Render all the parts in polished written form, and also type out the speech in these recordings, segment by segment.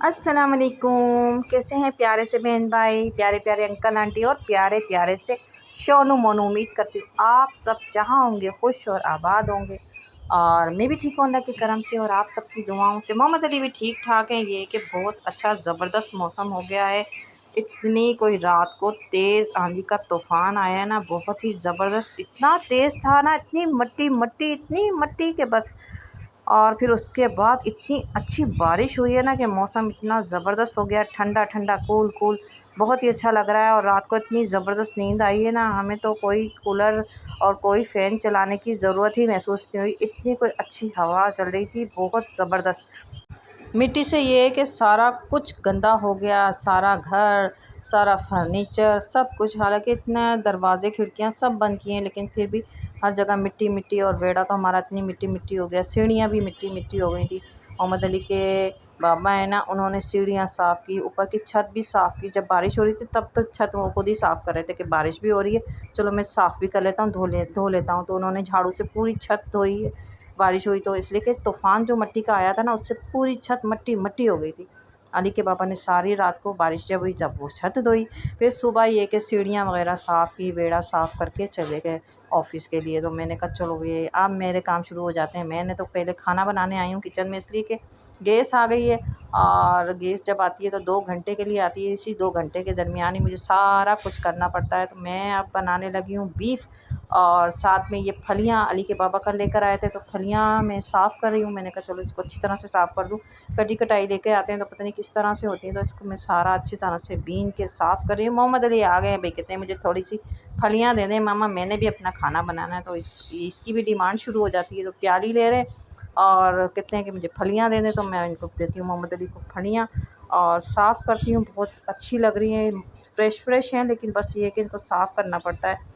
अस्सलाम वालेकुम। कैसे हैं प्यारे से बहन भाई, प्यारे प्यारे अंकल आंटी और प्यारे प्यारे से शोनू मोनू। उम्मीद करती हूँ आप सब जहाँ होंगे खुश और आबाद होंगे और मैं भी ठीक हूँ अल्लाह के करम से और आप सबकी दुआओं से। मोहम्मद अली भी ठीक ठाक हैं। ये कि बहुत अच्छा ज़बरदस्त मौसम हो गया है। इतनी कोई रात को तेज़ आंधी का तूफ़ान आया है ना, बहुत ही ज़बरदस्त। इतना तेज़ था ना, इतनी मट्टी मट्टी इतनी मट्टी के बस। और फिर उसके बाद इतनी अच्छी बारिश हुई है ना कि मौसम इतना ज़बरदस्त हो गया, ठंडा ठंडा कूल कूल, बहुत ही अच्छा लग रहा है। और रात को इतनी ज़बरदस्त नींद आई है ना, हमें तो कोई कूलर और कोई फ़ैन चलाने की ज़रूरत ही महसूस नहीं हुई। इतनी कोई अच्छी हवा चल रही थी, बहुत ज़बरदस्त। मिट्टी से ये है कि सारा कुछ गंदा हो गया, सारा घर, सारा फर्नीचर, सब कुछ। हालांकि इतने दरवाज़े खिड़कियां सब बंद किए हैं, लेकिन फिर भी हर जगह मिट्टी मिट्टी। और बेड़ा तो हमारा इतनी मिट्टी मिट्टी हो गया, सीढ़ियां भी मिट्टी मिट्टी हो गई थी। मोहम्मद अली के बाबा है ना, उन्होंने सीढ़ियां साफ़ की, ऊपर की छत भी साफ़ की। जब बारिश हो रही थी तब तो छत वो खुद ही साफ़ कर रहे थे कि बारिश भी हो रही है, चलो मैं साफ़ भी कर लेता हूँ, धो लेता हूँ। तो उन्होंने झाड़ू से पूरी छत धोई है। बारिश हुई तो इसलिए कि तूफ़ान जो मिट्टी का आया था ना, उससे पूरी छत मट्टी मट्टी हो गई थी। अली के पापा ने सारी रात को बारिश जब हुई तब वो छत धोई। फिर सुबह ये कि सीढ़ियाँ वगैरह साफ़ की, बेड़ा साफ़ करके चले गए ऑफ़िस के लिए। तो मैंने कहा चलो ये अब मेरे काम शुरू हो जाते हैं। मैंने तो पहले खाना बनाने आई हूँ किचन में, इसलिए कि गैस आ गई है। और गैस जब आती है तो 2 घंटे के लिए आती है, इसी 2 घंटे के दरमियान ही मुझे सारा कुछ करना पड़ता है। तो मैं अब बनाने लगी हूँ बीफ, और साथ में ये फलियाँ अली के पापा कल लेकर आए थे, तो फलियाँ मैं साफ़ कर रही हूँ। मैंने कहा चलो इसको अच्छी तरह से साफ़ कर दूँ। कटी कटाई लेके आते हैं तो पता नहीं किस तरह से होती है, तो इसको मैं सारा अच्छी तरह से बीन के साफ़ कर रही हूँ। मोहम्मद अली आ गए हैं भाई, कहते हैं मुझे थोड़ी सी फलियाँ दे दें मामा, मैंने भी अपना खाना बनाना है। तो इसकी भी डिमांड शुरू हो जाती है। तो प्याली ले रहे और कहते हैं कि मुझे फलियाँ दे दें, तो मैं इनको देती हूँ मोहम्मद अली को फलियाँ और साफ़ करती हूँ। बहुत अच्छी लग रही हैं, फ़्रेश फ़्रेश हैं, लेकिन बस ये कि इनको साफ़ करना पड़ता है।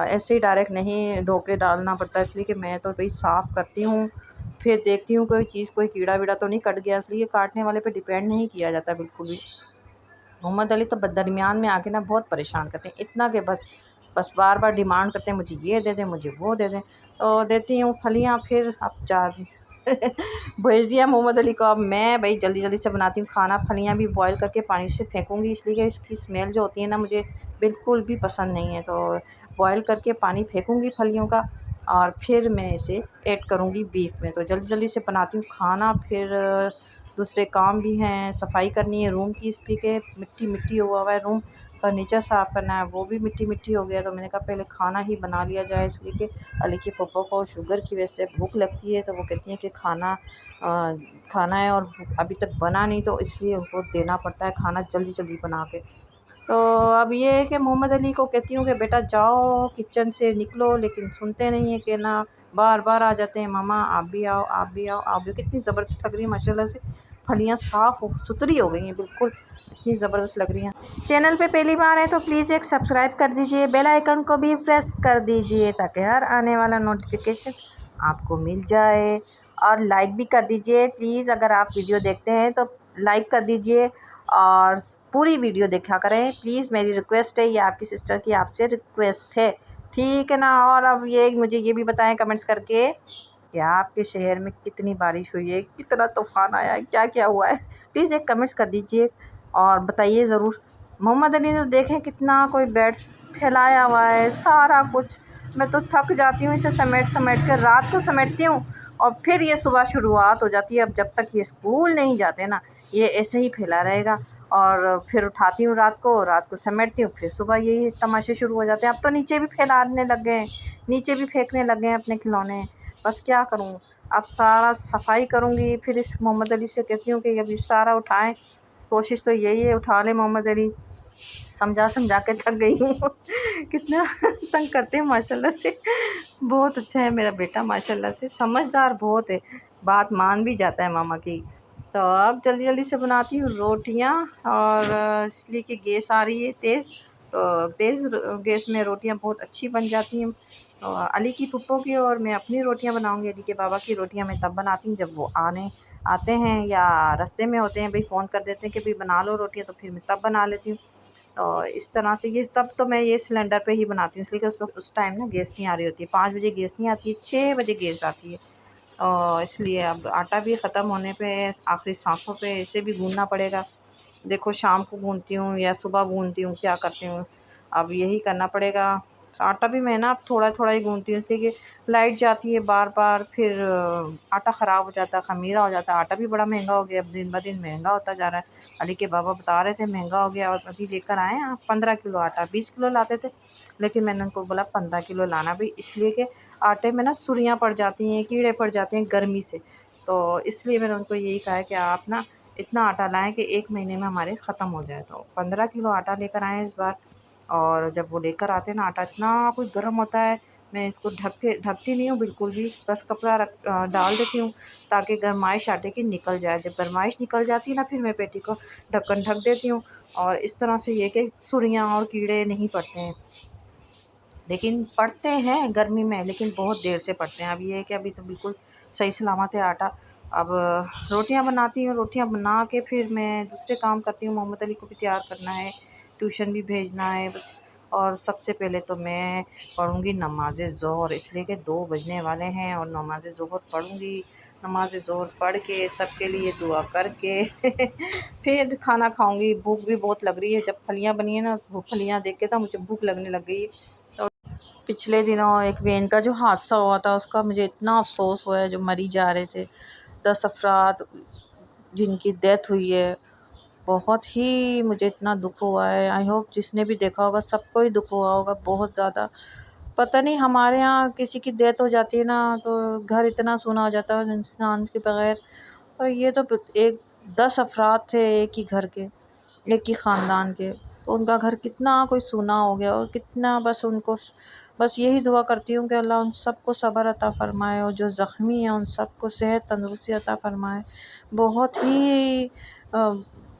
ऐसे ही डायरेक्ट नहीं धो के डालना पड़ता है, इसलिए कि मैं तो भाई साफ़ करती हूँ। फिर देखती हूँ कोई चीज़, कोई कीड़ा वीड़ा तो नहीं कट गया, इसलिए काटने वाले पे डिपेंड नहीं किया जाता बिल्कुल भी। मोहम्मद अली तो दरमियान में आके ना बहुत परेशान करते हैं, इतना कि बस बस बार बार डिमांड करते हैं मुझे ये दे दें, मुझे वो दे दें। तो देती हूँ फलियाँ। फिर अब जा भेज दिया मोहम्मद अली को। अब मैं भाई जल्दी जल्दी से बनाती हूँ खाना। फलियाँ भी बॉयल करके पानी से फेंकूँगी, इसलिए कि इसकी स्मेल जो होती है ना, मुझे बिल्कुल भी पसंद नहीं है। तो बॉयल करके पानी फेंकूँगी फलियों का, और फिर मैं इसे ऐड करूँगी बीफ में। तो जल्दी जल्दी से बनाती हूँ खाना। फिर दूसरे काम भी हैं, सफाई करनी है रूम की, इसलिए कि मिट्टी मिट्टी हुआ है रूम। फर्नीचर साफ़ करना है, वो भी मिट्टी मिट्टी हो गया। तो मैंने कहा पहले खाना ही बना लिया जाए, इसलिए कि अली के पापा को शुगर की वजह से भूख लगती है। तो वो कहती हैं कि खाना है और अभी तक बना नहीं, तो इसलिए उनको देना पड़ता है खाना जल्दी जल्दी बना के। तो अब ये है कि मोहम्मद अली को कहती हूँ कि बेटा जाओ किचन से निकलो, लेकिन सुनते नहीं है कि ना, बार बार आ जाते हैं मामा आप भी आओ, आप भी आओ, आप भी। कितनी ज़बरदस्त लग रही है माशाल्लाह से, फलियाँ साफ़ सुथरी हो गई हैं बिल्कुल, इतनी ज़बरदस्त लग रही हैं। चैनल पे पहली बार है तो प्लीज़ एक सब्सक्राइब कर दीजिए, बेल आइकन को भी प्रेस कर दीजिए, ताकि हर आने वाला नोटिफिकेशन आपको मिल जाए। और लाइक भी कर दीजिए प्लीज़, अगर आप वीडियो देखते हैं तो लाइक कर दीजिए और पूरी वीडियो देखा करें प्लीज़, मेरी रिक्वेस्ट है। ये आपकी सिस्टर की आपसे रिक्वेस्ट है, ठीक है ना। और अब ये मुझे ये भी बताएं कमेंट्स करके कि आपके शहर में कितनी बारिश हुई है, कितना तूफ़ान आया है, क्या क्या हुआ है। प्लीज़ एक कमेंट्स कर दीजिए और बताइए ज़रूर। मोहम्मद अली ने देखें कितना कोई बेड्स फैलाया हुआ है, सारा कुछ। मैं तो थक जाती हूँ इसे समेट समेट कर, रात को समेटती हूँ और फिर ये सुबह शुरुआत हो जाती है। अब जब तक ये स्कूल नहीं जाते ना, ये ऐसे ही फैला रहेगा। और फिर उठाती हूँ रात को समेटती हूँ, फिर सुबह यही तमाशे शुरू हो जाते हैं। अब तो नीचे भी फैलाने लग गए हैं, नीचे भी फेंकने लग गए हैं अपने खिलौने। बस क्या करूँ, अब सारा सफाई करूँगी। फिर इस मोहम्मद अली से कहती हूँ कि अभी सारा उठाएं, कोशिश तो यही है उठा ले मोहम्मद अली। समझा समझा के थक गई हूँ कितना तंग करते हैं माशाल्लाह से। बहुत अच्छा है मेरा बेटा, माशाल्लाह से समझदार बहुत है, बात मान भी जाता है मामा की। तो अब जल्दी जल्दी से बनाती हूँ रोटियाँ, और इसलिए कि गैस आ रही है तेज़, तो तेज़ गैस में रोटियाँ बहुत अच्छी बन जाती हैं। तो अली की पुप्पो की और मैं अपनी रोटियाँ बनाऊँगी। अली के बाबा की रोटियाँ मैं तब बनाती हूँ जब वो आते हैं या रास्ते में होते हैं, भाई फ़ोन कर देते हैं कि भाई बना लो रोटियाँ, तो फिर मैं तब बना लेती हूँ। तो इस तरह से ये तब तो मैं ये सिलेंडर पे ही बनाती हूँ, इसलिए कि उस वक्त उस टाइम ना गैस नहीं आ रही होती है। 5 बजे गैस नहीं आती है, 6 बजे गैस आती है। और इसलिए अब आटा भी ख़त्म होने पे, आखिरी सांसों पे इसे भी गूँदना पड़ेगा। देखो शाम को गूँथती हूँ या सुबह गूँथती हूँ, क्या करती हूँ, अब यही करना पड़ेगा। आटा भी मैं ना अब थोड़ा-थोड़ा ही गूँथती हूँ, इसलिए कि लाइट जाती है बार-बार, फिर आटा ख़राब हो जाता है, ख़मीरा हो जाता है। आटा भी बड़ा महँगा हो गया, अब दिन-ब-दिन महँगा होता जा रहा है। अली के बाबा बता रहे थे महँगा हो गया, और अभी लेकर आए हैं 15 किलो आटा। 20 किलो लाते थे, लेकिन मैंने उनको बोला 15 किलो लाना भी, इसलिए कि आटे में ना सुइयाँ पड़ जाती हैं, कीड़े पड़ जाते हैं गर्मी से। तो इसलिए मैंने उनको यही कहा है कि आप ना इतना आटा लाएँ कि 1 महीने में हमारे ख़त्म हो जाए। तो 15 किलो आटा लेकर आए हैं इस बार। और जब वो लेकर आते हैं ना, आटा इतना कुछ गर्म होता है, मैं इसको ढकती नहीं हूँ बिल्कुल भी, बस कपड़ा डाल देती हूँ ताकि गरमाइश आटे की निकल जाए। जब गरमाइश निकल जाती है ना, फिर मैं पेटी को ढक्कन ढक देती हूँ, और इस तरह से ये कि सुइयाँ और कीड़े नहीं पड़ते हैं। लेकिन पड़ते हैं गर्मी में, लेकिन बहुत देर से पड़ते हैं। अब ये है कि अभी तो बिल्कुल सही सलामत है आटा। अब रोटियां बनाती हूँ, रोटियां बना के फिर मैं दूसरे काम करती हूँ। मोहम्मद अली को भी तैयार करना है, ट्यूशन भी भेजना है बस। और सबसे पहले तो मैं पढ़ूँगी नमाज ज़ोहर, इसलिए कि 2 बजने वाले हैं और नमाज ज़ोहर पढ़ूँगी। नमाज ज़ोहर पढ़ के सबके लिए दुआ करके फिर खाना खाऊँगी। भूख भी बहुत लग रही है, जब फलियाँ बनी है ना, वो फलियाँ देख के तो मुझे भूख लगने लग गई। पिछले दिनों एक वेन का जो हादसा हुआ था, उसका मुझे इतना अफ़सोस हुआ है, जो मरी जा रहे थे 10 अफराद जिनकी डेथ हुई है। बहुत ही मुझे इतना दुख हुआ है। आई होप जिसने भी देखा होगा सबको ही दुख हुआ होगा बहुत ज़्यादा। पता नहीं हमारे यहाँ किसी की डेथ हो जाती है ना, तो घर इतना सूना हो जाता है इंसान के बगैर। और ये तो एक 10 अफराद थे एक ही घर के, एक ही ख़ानदान के, तो उनका घर कितना कोई सूना हो गया, और कितना बस उनको बस यही दुआ करती हूँ कि अल्लाह उन सबको सब्र अता फ़रमाए, और जो ज़ख्मी हैं उन सबको सेहत तंदुरुस्ती अता फ़रमाए। बहुत ही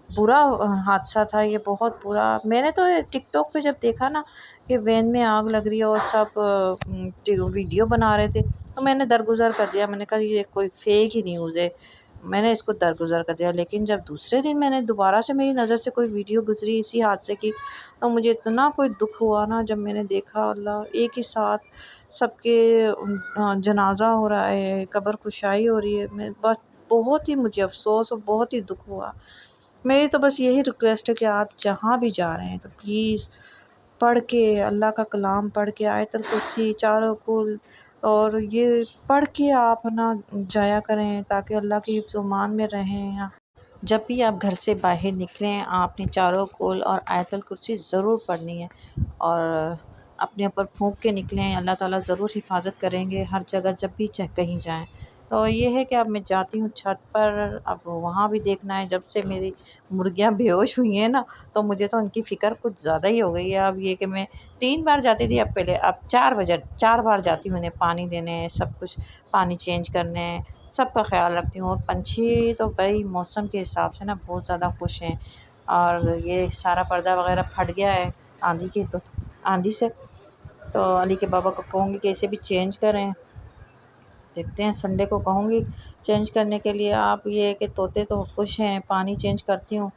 बुरा हादसा था ये, बहुत बुरा। मैंने तो टिकटॉक पे जब देखा ना कि वैन में आग लग रही है और सब वीडियो बना रहे थे, तो मैंने दरगुज़र कर दिया। मैंने कहा ये कोई फेक ही न्यूज़ है, मैंने इसको दरगुज़र कर दिया। लेकिन जब दूसरे दिन मैंने दोबारा से मेरी नज़र से कोई वीडियो गुज़री इसी हादसे की, तो मुझे इतना कोई दुख हुआ ना, जब मैंने देखा अल्लाह एक ही साथ सबके जनाजा हो रहा है, कब्र कुशाई हो रही है। मैं बस बहुत ही मुझे अफ़सोस और बहुत ही दुख हुआ। मेरी तो बस यही रिक्वेस्ट है कि आप जहाँ भी जा रहे हैं तो प्लीज़ पढ़ के, अल्लाह का कलाम पढ़ के, आयतुल कुर्सी, चारों कुल, और ये पढ़ के आप ना जाया करें, ताकि अल्लाह के हिफ्ज़ ईमान में रहें। जब भी आप घर से बाहर निकलें, आपने चारों कुल और आयतुल कुर्सी ज़रूर पढ़नी है, और अपने ऊपर फूँक के निकलें, अल्लाह ताला ज़रूर हिफाजत करेंगे हर जगह जब भी कहीं जाएं। तो ये है कि अब मैं जाती हूँ छत पर, अब वहाँ भी देखना है। जब से मेरी मुर्गियाँ बेहोश हुई हैं ना, तो मुझे तो उनकी फ़िक्र कुछ ज़्यादा ही हो गई है। अब ये कि मैं 3 बार जाती थी, अब पहले अब 4 बार जाती हूँ उन्हें पानी देने, सब कुछ पानी चेंज करने, सबका ख़्याल रखती हूँ। और पंछी तो भाई मौसम के हिसाब से ना बहुत ज़्यादा खुश हैं। और ये सारा पर्दा वगैरह फट गया है आंधी से, तो अली के बाबा को कहूँगी कि इसे भी चेंज करें। देखते हैं, संडे को कहूँगी चेंज करने के लिए। आप ये कि तोते तो खुश हैं, पानी चेंज करती हूँ।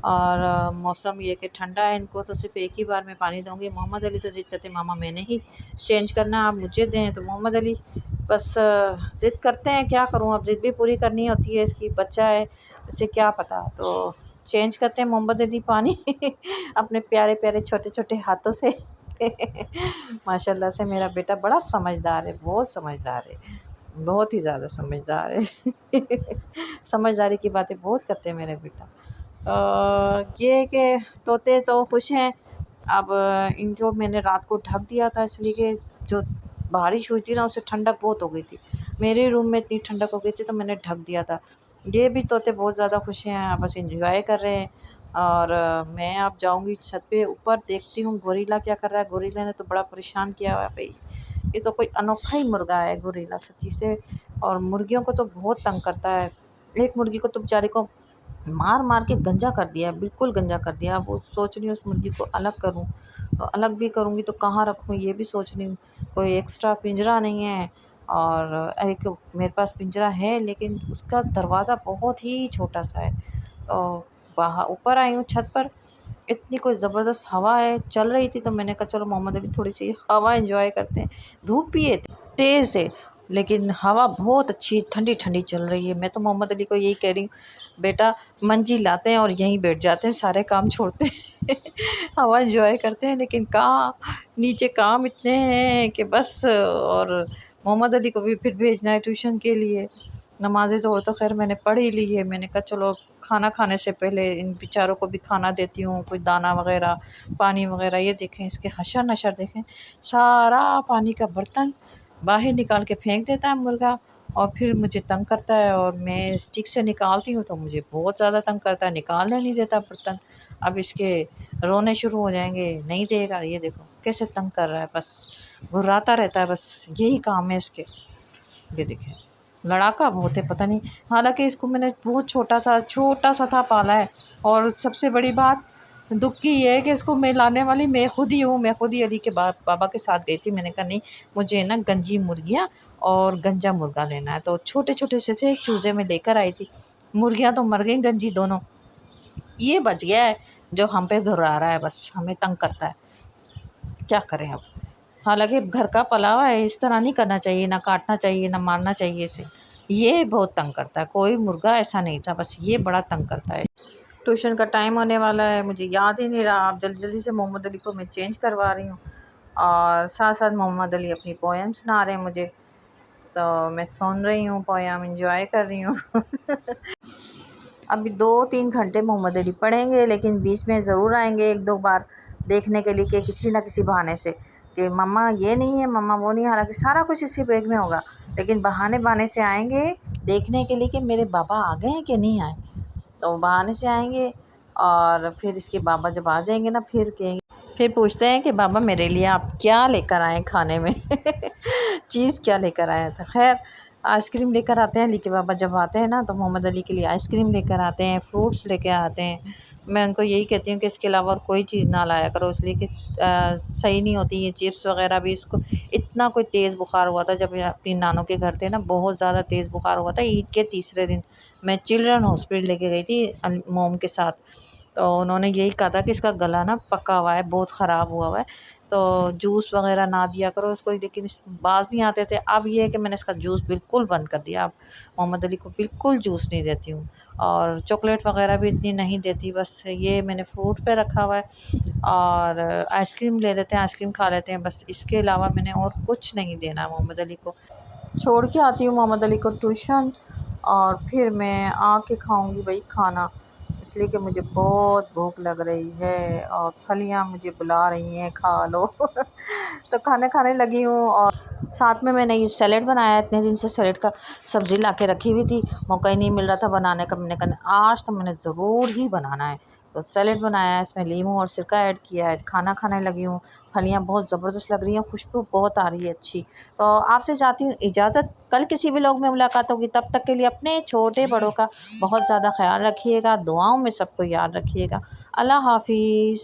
और मौसम ये कि ठंडा है, इनको तो सिर्फ़ एक ही बार मैं पानी दूँगी। मोहम्मद अली तो ज़िद करते मामा मैंने ही चेंज करना है, आप मुझे दें। तो मोहम्मद अली बस ज़िद करते हैं, क्या करूँ, अब ज़िद भी पूरी करनी होती है, इसकी बच्चा है, इसे क्या पता। तो चेंज करते हैं मोहम्मद अली पानी अपने प्यारे-प्यारे छोटे-छोटे हाथों से। माशाल्लाह से मेरा बेटा बड़ा समझदार है, बहुत समझदार है, बहुत ही ज़्यादा समझदार है। समझदारी की बातें बहुत करते हैं मेरे बेटा। ये है कि तोते तो खुश हैं। अब इनको मैंने रात को ढक दिया था, इसलिए कि जो बारिश हुई थी ना, उससे ठंडक बहुत हो गई थी। मेरे रूम में इतनी ठंडक हो गई थी, तो मैंने ढक दिया था। ये भी तोते बहुत ज़्यादा खुश हैं, बस एंजॉय कर रहे हैं। और मैं अब जाऊंगी छत पे ऊपर, देखती हूँ गोरिल्ला क्या कर रहा है। गोरिल्ला ने तो बड़ा परेशान किया हुआ है भाई, ये तो कोई अनोखा ही मुर्गा है गोरिल्ला सच्ची से। और मुर्गियों को तो बहुत तंग करता है। एक मुर्गी को तो बेचारे को मार मार के गंजा कर दिया, बिल्कुल गंजा कर दिया। अब वो सोच रही हूँ उस मुर्गी को अलग करूँ, तो अलग भी करूँगी तो कहाँ रखूँ, ये भी सोच रही हूँ। कोई एक्स्ट्रा पिंजरा नहीं है, और एक मेरे पास पिंजरा है, लेकिन उसका दरवाज़ा बहुत ही छोटा सा है। और बाहर ऊपर आई हूँ छत पर, इतनी कोई ज़बरदस्त हवा है चल रही थी, तो मैंने कहा चलो मोहम्मद अली थोड़ी सी हवा एंजॉय करते हैं। धूप भी है तेज़ है, लेकिन हवा बहुत अच्छी ठंडी ठंडी चल रही है। मैं तो मोहम्मद अली को यही कह रही हूँ, बेटा मंजी लाते हैं और यहीं बैठ जाते हैं, सारे काम छोड़ते हैं हवा एंजॉय करते हैं। लेकिन कहाँ, नीचे काम इतने हैं कि बस। और मोहम्मद अली को भी फिर भेजना है ट्यूशन के लिए। नमाज़ें तो खैर मैंने पढ़ ही ली है। मैंने कहा चलो खाना खाने से पहले इन बेचारों को भी खाना देती हूँ, कुछ दाना वगैरह, पानी वगैरह। ये देखें इसके हशर नशर देखें, सारा पानी का बर्तन बाहर निकाल के फेंक देता है मुर्गा, और फिर मुझे तंग करता है। और मैं स्टिक से निकालती हूँ तो मुझे बहुत ज़्यादा तंग करता है, निकालने नहीं देता बर्तन। अब इसके रोने शुरू हो जाएंगे, नहीं देगा। ये देखो कैसे तंग कर रहा है, बस घुर्राता रहता है, बस यही काम है इसके। ये देखें लड़ाका बहुत है, पता नहीं। हालांकि इसको मैंने बहुत छोटा सा था पाला है। और सबसे बड़ी बात दुख की ये है कि इसको मैं लाने वाली मैं खुद ही हूँ। मैं खुद ही अली के बाबा के साथ गई थी। मैंने कहा नहीं, मुझे ना गंजी मुर्गियाँ और गंजा मुर्गा लेना है। तो छोटे छोटे से थे, एक चूज़े में लेकर आई थी। मुर्गियाँ तो मर गई, गंजी दोनों। ये बच गया है जो हम पे घुरा रहा है, बस हमें तंग करता है। क्या करें अब। हालांकि घर का पला हुआ है, इस तरह नहीं करना चाहिए, ना काटना चाहिए, ना मारना चाहिए इसे। ये बहुत तंग करता है, कोई मुर्गा ऐसा नहीं था, बस ये बड़ा तंग करता है। ट्यूशन का टाइम होने वाला है, मुझे याद ही नहीं रहा। आप जल्दी जल्दी से मोहम्मद अली को मैं चेंज करवा रही हूँ, और साथ साथ मोहम्मद अली अपनी पोएम सुना रहे हैं मुझे। तो मैं सुन रही हूँ पोएम, एंजॉय कर रही हूँ अभी 2-3 घंटे मोहम्मद अली पढ़ेंगे, लेकिन बीच में ज़रूर आएंगे 1-2 बार देखने के लिए कि किसी न किसी बहाने से कि मम्मा ये नहीं है, मम्मा वो नहीं है। हालांकि सारा कुछ इसके बैग में होगा, लेकिन बहाने बहाने से आएंगे देखने के लिए कि मेरे बाबा आ गए हैं कि नहीं आए। तो बहाने से आएंगे, और फिर इसके बाबा जब आ जाएंगे ना, फिर कहेंगे, फिर पूछते हैं कि बाबा मेरे लिए आप क्या लेकर आए खाने में चीज़ क्या लेकर आया था। खैर आइसक्रीम लेकर आते हैं अली के बाबा। जब आते हैं ना तो मोहम्मद अली के लिए आइसक्रीम लेकर आते हैं, फ्रूट्स लेकर आते हैं। मैं उनको यही कहती हूँ कि इसके अलावा और कोई चीज़ ना लाया करो, इसलिए कि सही नहीं होती ये चिप्स वगैरह भी। इसको इतना कोई तेज़ बुखार हुआ था जब ये अपनी नानों के घर थे ना, बहुत ज़्यादा तेज़ बुखार हुआ था। ईद के तीसरे दिन मैं चिल्ड्रन हॉस्पिटल लेके गई थी मोम के साथ। तो उन्होंने यही कहा था कि इसका गला ना पका हुआ है, बहुत ख़राब हुआ हुआ है, तो जूस वगैरह ना दिया करो इसको। लेकिन इस बाज नहीं आते थे। अब ये है कि मैंने इसका जूस बिल्कुल बंद कर दिया। अब मोहम्मद अली को बिल्कुल जूस नहीं देती हूँ, और चॉकलेट वगैरह भी इतनी नहीं देती। बस ये मैंने फ्रूट पे रखा हुआ है, और आइसक्रीम ले लेते हैं, आइसक्रीम खा लेते हैं, बस इसके अलावा मैंने और कुछ नहीं देना मोहम्मद अली को। छोड़ के आती हूँ मोहम्मद अली को ट्यूशन, और फिर मैं आके खाऊंगी वही खाना, इसलिए कि मुझे बहुत भूख लग रही है और फलियाँ मुझे बुला रही हैं खा लो तो खाने खाने लगी हूँ। और साथ में मैंने ये सैलेड बनाया। इतने दिन से सैलेड का सब्ज़ी ला के रखी हुई थी, मौका ही नहीं मिल रहा था बनाने का। मैंने कहा आज तो मैंने ज़रूर ही बनाना है, तो सैलेड बनाया है, इसमें लीमू और सिरका ऐड किया है। खाना खाने लगी हूँ। फलियाँ बहुत ज़बरदस्त लग रही हैं, खुशबू बहुत आ रही है अच्छी। तो आपसे चाहती हूँ इजाज़त, कल किसी भी लोग में मुलाकात होगी। तब तक के लिए अपने छोटे बड़ों का बहुत ज़्यादा ख्याल रखिएगा, दुआओं में सबको याद रखिएगा। अल्लाह हाफिज़।